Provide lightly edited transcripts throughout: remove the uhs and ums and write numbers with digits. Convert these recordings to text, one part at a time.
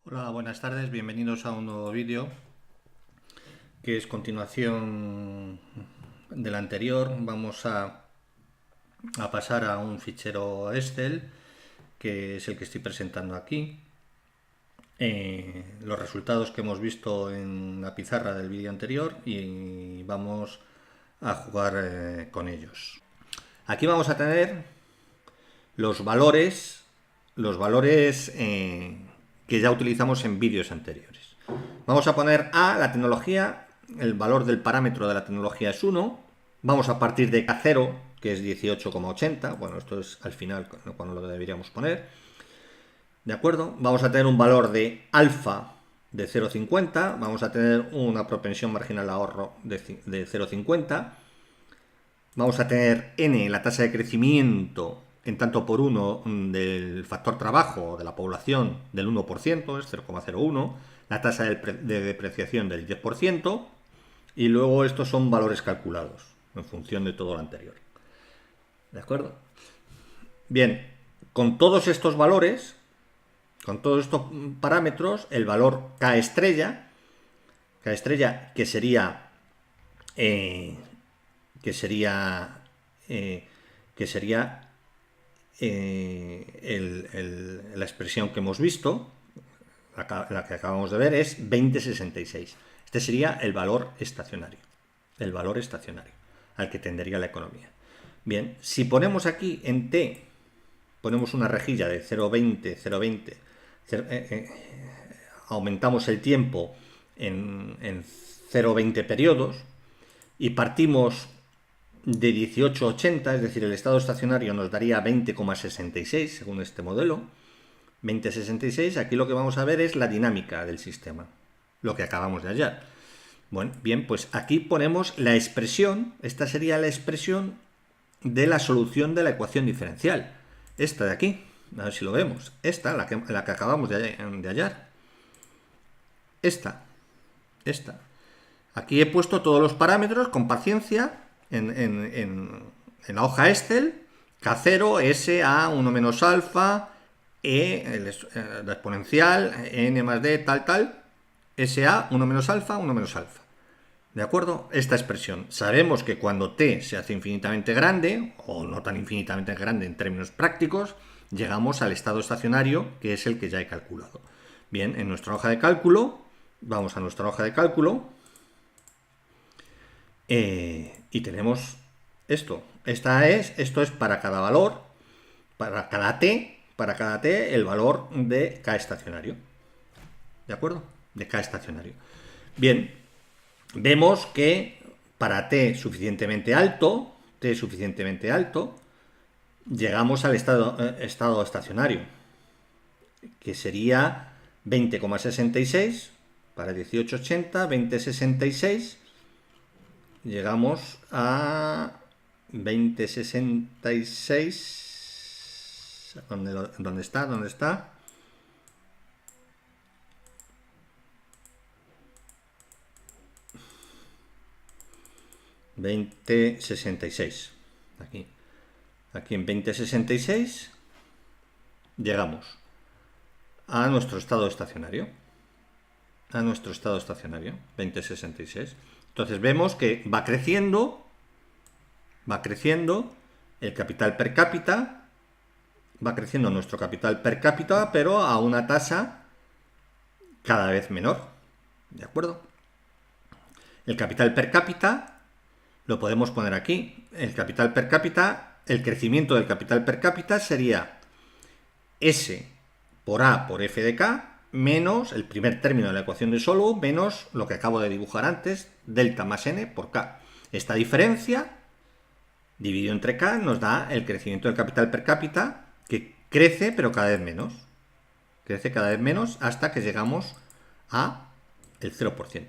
Hola, buenas tardes, bienvenidos a un nuevo vídeo que es continuación del anterior. Vamos a pasar a un fichero Excel que es el que estoy presentando aquí. Los resultados que hemos visto en la pizarra del vídeo anterior y vamos a jugar con ellos. Aquí vamos a tener los valores que ya utilizamos en vídeos anteriores. Vamos a poner A, la tecnología, el valor del parámetro de la tecnología es 1. Vamos a partir de K0, que es 18,80. Bueno, esto es al final cuando lo deberíamos poner. ¿De acuerdo? Vamos a tener un valor de alfa de 0,50. Vamos a tener una propensión marginal de ahorro de 0,50. Vamos a tener N, la tasa de crecimiento en tanto por 1 del factor trabajo de la población del 1%, es 0,01, la tasa de depreciación del 10%, y luego estos son valores calculados en función de todo lo anterior. ¿De acuerdo? Bien, con todos estos valores, con todos estos parámetros, el valor K estrella que sería que sería la expresión que hemos visto, la que acabamos de ver, es 2066. Este sería el valor estacionario al que tendería la economía. Bien, si ponemos aquí en T, ponemos una rejilla de 0,20, 0,20, aumentamos el tiempo en 0,20 periodos y partimos de 18,80, es decir, el estado estacionario nos daría 20,66 según este modelo. 20,66, aquí lo que vamos a ver es la dinámica del sistema, lo que acabamos de hallar. Bueno, bien, pues aquí ponemos la expresión, esta sería la expresión de la solución de la ecuación diferencial. Esta de aquí, a ver si lo vemos. Esta, la que acabamos de hallar. Esta. Aquí he puesto todos los parámetros con paciencia en la hoja Excel. K0, S, A, 1 menos alfa, la exponencial, N más D, tal, SA, 1 menos alfa, 1 menos alfa. ¿De acuerdo? Esta expresión. Sabemos que cuando t se hace infinitamente grande, o no tan infinitamente grande en términos prácticos, llegamos al estado estacionario, que es el que ya he calculado. Bien, en nuestra hoja de cálculo, vamos a nuestra hoja de cálculo, y tenemos esto. Esto es para cada valor, para cada t, el valor de k estacionario. ¿De acuerdo? De k estacionario. Bien, vemos que para t suficientemente alto, llegamos al estado estacionario, que sería 20,66 para 18,80, 20,66, llegamos a 20,66, ¿dónde está? 20,66. Aquí en 20,66 llegamos a nuestro estado estacionario. 20,66. Entonces vemos que va creciendo el capital per cápita, va creciendo nuestro capital per cápita, pero a una tasa cada vez menor. ¿De acuerdo? El capital per cápita lo podemos poner aquí. El capital per cápita, el crecimiento del capital per cápita sería S por A por F de K menos el primer término de la ecuación de Solov menos lo que acabo de dibujar antes, delta más N por K. Esta diferencia dividido entre K nos da el crecimiento del capital per cápita, que crece pero cada vez menos. Crece cada vez menos hasta que llegamos a el 0%.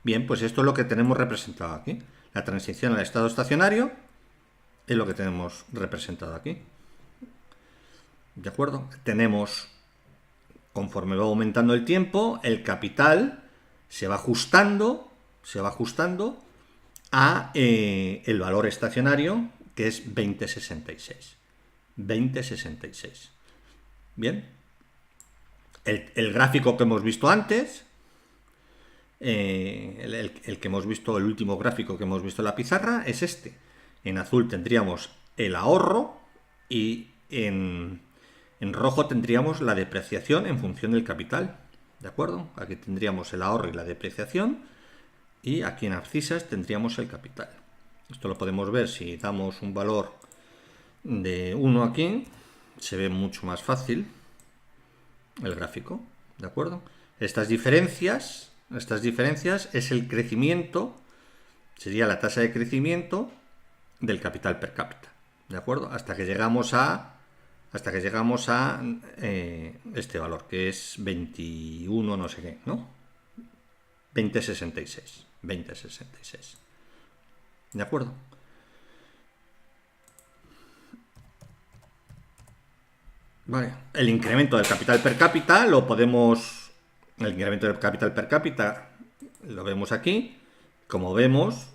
Bien, pues esto es lo que tenemos representado aquí. La transición al estado estacionario es lo que tenemos representado aquí. ¿De acuerdo? Tenemos, conforme va aumentando el tiempo, el capital se va ajustando a el valor estacionario, que es 20,66. Bien. el gráfico que hemos visto antes, el que hemos visto, el último gráfico que hemos visto en la pizarra es este. En azul tendríamos el ahorro y en rojo tendríamos la depreciación en función del capital. ¿De acuerdo? Aquí tendríamos el ahorro y la depreciación y aquí en abscisas tendríamos el capital. Esto lo podemos ver si damos un valor de 1 aquí, se ve mucho más fácil el gráfico. ¿De acuerdo? Estas diferencias es el crecimiento, sería la tasa de crecimiento del capital per cápita, ¿de acuerdo? Hasta que llegamos a este valor, que es 21 no sé qué, ¿no? 2066, ¿de acuerdo? Vale, el incremento del capital per cápita lo podemos... El incremento del capital per cápita lo vemos aquí. Como vemos,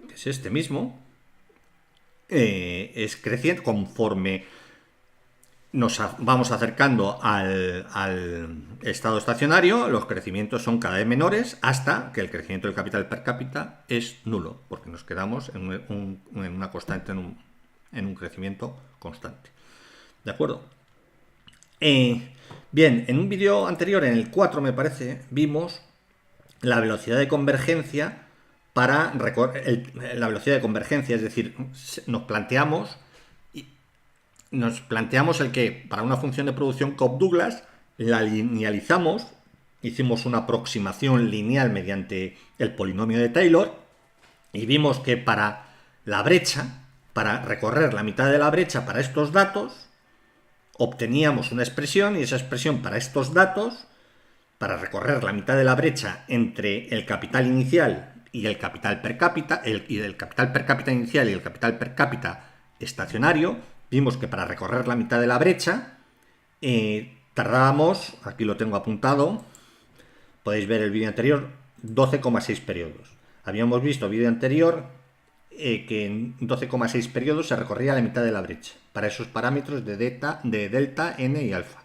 que es este mismo, es creciente conforme nos vamos acercando al estado estacionario. Los crecimientos son cada vez menores hasta que el crecimiento del capital per cápita es nulo, porque nos quedamos en una constante, en un crecimiento constante. ¿De acuerdo? Bien, en un vídeo anterior, en el 4 me parece, vimos la velocidad de convergencia para recorrer la velocidad de convergencia, es decir, nos planteamos el que para una función de producción Cobb-Douglas la linealizamos, hicimos una aproximación lineal mediante el polinomio de Taylor y vimos que para la brecha, para recorrer la mitad de la brecha para estos datos, obteníamos una expresión y esa expresión para estos datos, para recorrer la mitad de la brecha entre el capital inicial y el capital per cápita, el capital per cápita inicial y el capital per cápita estacionario, vimos que para recorrer la mitad de la brecha tardábamos, aquí lo tengo apuntado, podéis ver el vídeo anterior, 12,6 periodos. Habíamos visto el vídeo anterior que en 12,6 periodos se recorría la mitad de la brecha para esos parámetros de delta, n y alfa.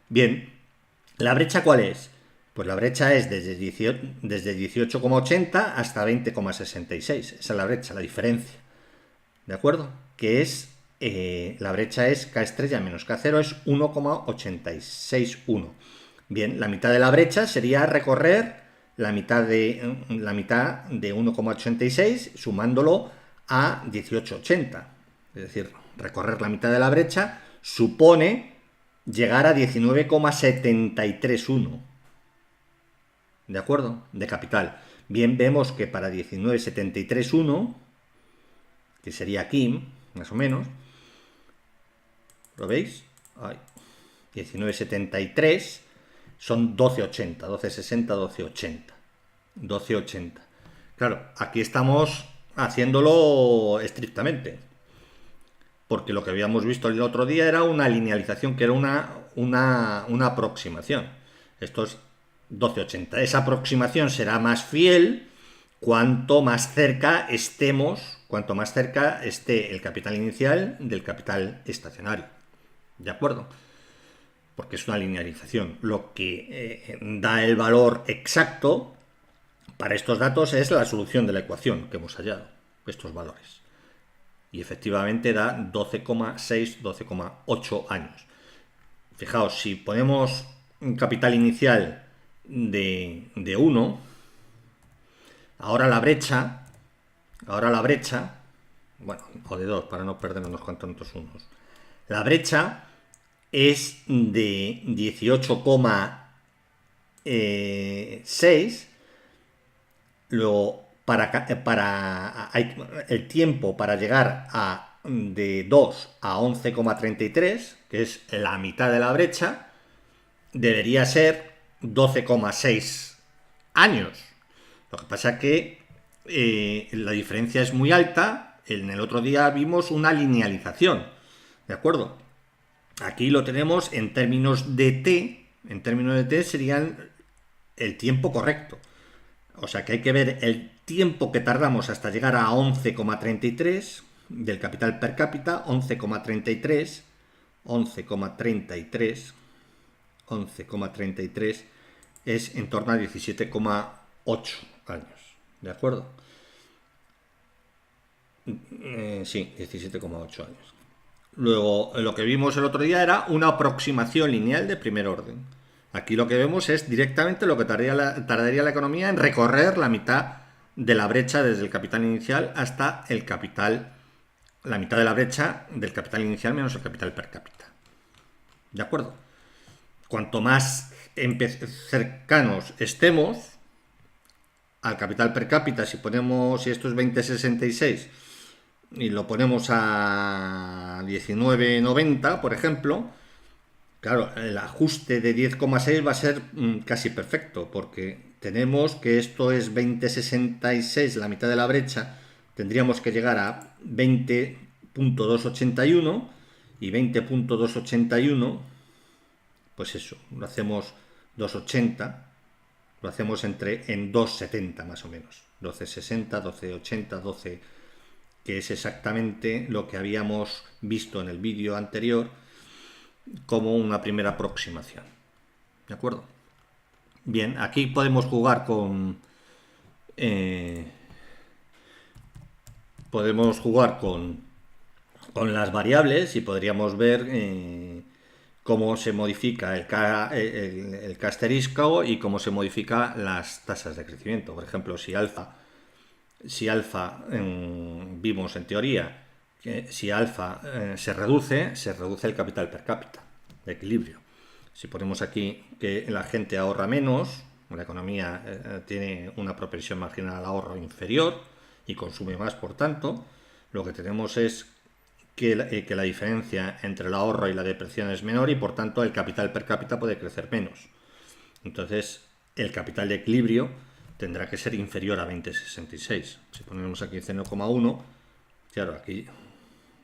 Bien, ¿la brecha cuál es? Pues la brecha es desde 18,80 hasta 20,66. Esa es la brecha, la diferencia. ¿De acuerdo? Que es, la brecha es K estrella menos K0 es 1,861. Bien, la mitad de la brecha sería recorrer la mitad de 1,86 sumándolo a 18,80. Es decir, recorrer la mitad de la brecha supone llegar a 19,731. ¿De acuerdo? De capital. Bien, vemos que para 19,731, que sería aquí, más o menos, ¿lo veis? 19,73 son 12,80, 12,60, 12,80. 12,80. Claro, aquí estamos haciéndolo estrictamente, porque lo que habíamos visto el otro día era una linealización, que era una aproximación. Esto es 12,80. Esa aproximación será más fiel cuanto más cerca esté el capital inicial del capital estacionario. ¿De acuerdo? Porque es una linealización. Lo que da el valor exacto para estos datos es la solución de la ecuación que hemos hallado, estos valores. Y efectivamente da 12,6, 12,8 años. Fijaos, si ponemos un capital inicial de 1, ahora la brecha, bueno, o de 2, para no perdernos con tantos unos. La brecha es de 18,6. Luego, el tiempo para llegar de 2 a 11,33, que es la mitad de la brecha, debería ser 12,6 años. Lo que pasa es que la diferencia es muy alta. En el otro día vimos una linealización, ¿de acuerdo? Aquí lo tenemos en términos de t. En términos de t serían el tiempo correcto. O sea que hay que ver el tiempo que tardamos hasta llegar a 11,33 del capital per cápita, 11,33, 11,33 es en torno a 17,8 años. ¿De acuerdo? Sí, 17,8 años. Luego, lo que vimos el otro día era una aproximación lineal de primer orden. Aquí lo que vemos es directamente lo que tardaría la economía en recorrer la mitad de la brecha desde el capital inicial hasta el capital, la mitad de la brecha del capital inicial menos el capital per cápita. ¿De acuerdo? Cuanto más cercanos estemos al capital per cápita, si esto es 20,66 y lo ponemos a 19,90, por ejemplo, claro, el ajuste de 10,6 va a ser casi perfecto, porque tenemos que esto es 20,66, la mitad de la brecha, tendríamos que llegar a 20,281 y 20,281, pues eso, lo hacemos 2,80, lo hacemos en 2,70 más o menos, 12,60, 12,80, 12, que es exactamente lo que habíamos visto en el vídeo anterior como una primera aproximación. ¿De acuerdo? Bien, aquí podemos jugar con las variables y podríamos ver cómo se modifica el asterisco y cómo se modifican las tasas de crecimiento. Por ejemplo, si alfa vimos en teoría que si alfa se reduce el capital per cápita de equilibrio. Si ponemos aquí que la gente ahorra menos, la economía tiene una propensión marginal al ahorro inferior y consume más, por tanto, lo que tenemos es que la diferencia entre el ahorro y la depreciación es menor y por tanto el capital per cápita puede crecer menos. Entonces el capital de equilibrio tendrá que ser inferior a 20,66. Si ponemos aquí 0,1, claro, aquí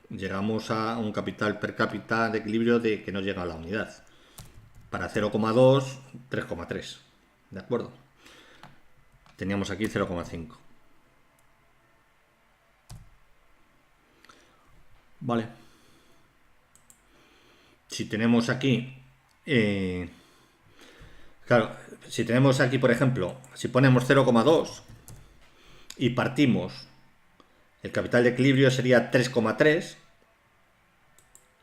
llegamos a un capital per cápita de equilibrio de que no llega a la unidad. Para 0,2, 3,3. ¿De acuerdo? Teníamos aquí 0,5. Vale. Si tenemos aquí, claro, si tenemos aquí, por ejemplo, si ponemos 0,2 y partimos, el capital de equilibrio sería 3,3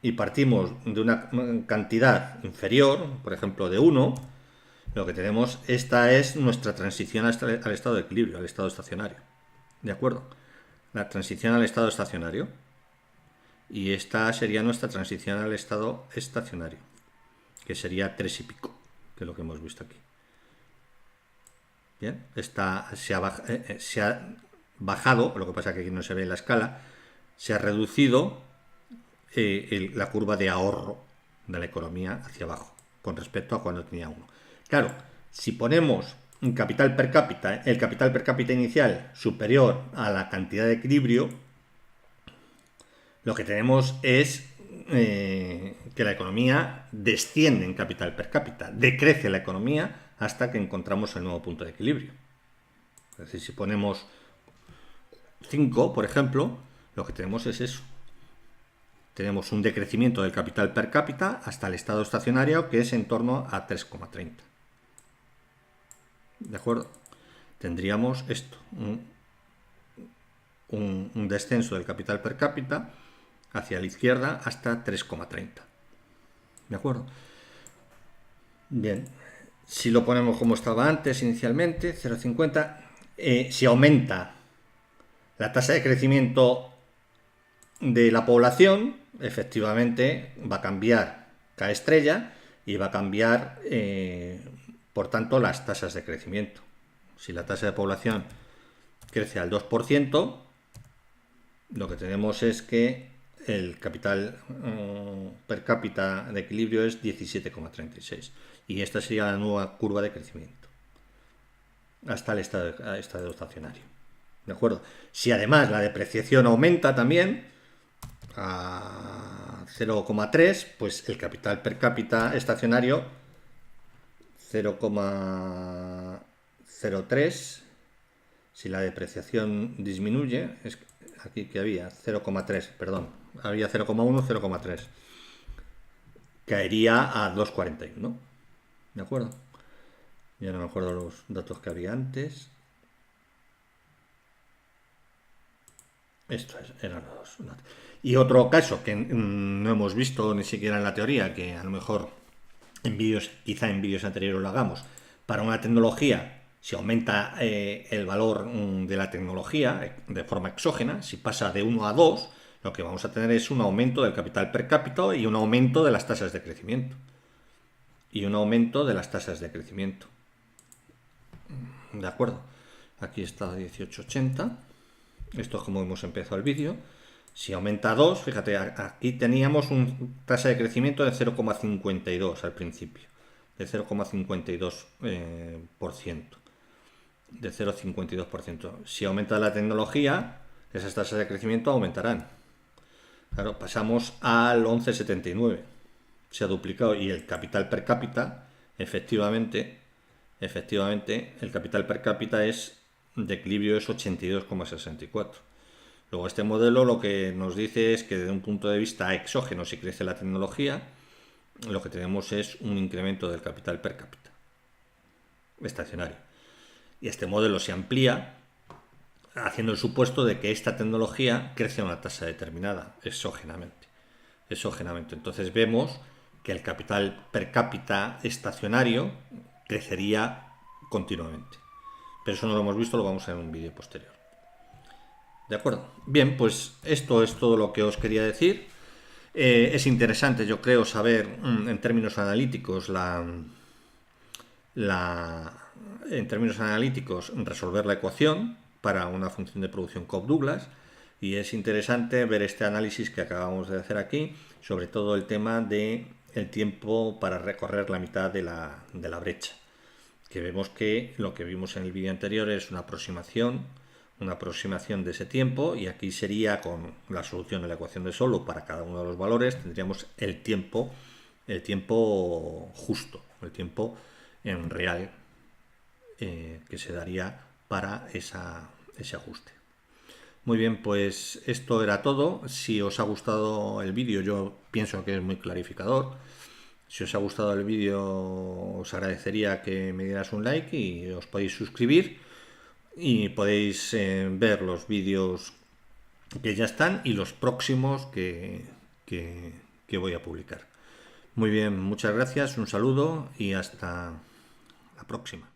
y partimos de una cantidad inferior, por ejemplo, de 1, lo que tenemos, esta es nuestra transición al estado de equilibrio, al estado estacionario. ¿De acuerdo? La transición al estado estacionario. Y esta sería nuestra transición al estado estacionario, que sería 3 y pico, que es lo que hemos visto aquí. Bien, se ha bajado, lo que pasa que aquí no se ve en la escala, se ha reducido la curva de ahorro de la economía hacia abajo, con respecto a cuando tenía 1. Claro, si ponemos un capital per cápita, el capital per cápita inicial superior a la cantidad de equilibrio, lo que tenemos es que la economía desciende en capital per cápita, decrece la economía hasta que encontramos el nuevo punto de equilibrio. Es decir, si ponemos 5, por ejemplo, lo que tenemos es eso. Tenemos un decrecimiento del capital per cápita hasta el estado estacionario, que es en torno a 3,30. ¿De acuerdo? Tendríamos esto, un descenso del capital per cápita hacia la izquierda hasta 3,30. ¿De acuerdo? Bien, si lo ponemos como estaba antes inicialmente, 0,50, si aumenta la tasa de crecimiento de la población, efectivamente va a cambiar K estrella y va a cambiar, por tanto, las tasas de crecimiento. Si la tasa de población crece al 2%, lo que tenemos es que el capital per cápita de equilibrio es 17,36 y esta sería la nueva curva de crecimiento hasta el estado estacionario. ¿De acuerdo? Si además la depreciación aumenta también a 0,3, pues el capital per cápita estacionario 0,03. Si la depreciación disminuye, es aquí que había 0,3, perdón, había 0,1, 0,3. Caería a 2,41, ¿no? ¿De acuerdo? Ya no me acuerdo los datos que había antes. Eran los datos. Y otro caso que no hemos visto ni siquiera en la teoría, que a lo mejor en vídeos, quizá en vídeos anteriores lo hagamos, para una tecnología, si aumenta el valor de la tecnología de forma exógena, si pasa de 1 a 2, lo que vamos a tener es un aumento del capital per cápita y un aumento de las tasas de crecimiento. ¿De acuerdo? Aquí está 1880. Esto es como hemos empezado el vídeo. Si aumenta a 2, fíjate, aquí teníamos una tasa de crecimiento de 0,52 al principio. De 0,52%. De 0,52%. Si aumenta la tecnología, esas tasas de crecimiento aumentarán. Claro, pasamos al 11,79. Se ha duplicado y el capital per cápita, efectivamente, el capital per cápita de equilibrio es 82,64. Luego este modelo lo que nos dice es que desde un punto de vista exógeno, si crece la tecnología, lo que tenemos es un incremento del capital per cápita estacionario. Y este modelo se amplía haciendo el supuesto de que esta tecnología crece a una tasa determinada, exógenamente. Entonces vemos que el capital per cápita estacionario crecería continuamente. Pero eso no lo hemos visto, lo vamos a ver en un vídeo posterior. ¿De acuerdo? Bien, pues esto es todo lo que os quería decir. Es interesante, yo creo, saber en términos analíticos resolver la ecuación para una función de producción Cobb-Douglas, y es interesante ver este análisis que acabamos de hacer aquí, sobre todo el tema de el tiempo para recorrer la mitad de la brecha, que vemos que lo que vimos en el vídeo anterior es una aproximación de ese tiempo, y aquí sería con la solución de la ecuación de Solow para cada uno de los valores tendríamos el tiempo justo, el tiempo en real que se daría para ese ajuste. Muy bien, pues esto era todo. Si os ha gustado el vídeo, yo pienso que es muy clarificador. Si os ha gustado el vídeo, os agradecería que me dieras un like y os podéis suscribir y podéis ver los vídeos que ya están y los próximos que voy a publicar. Muy bien, muchas gracias, un saludo y hasta la próxima.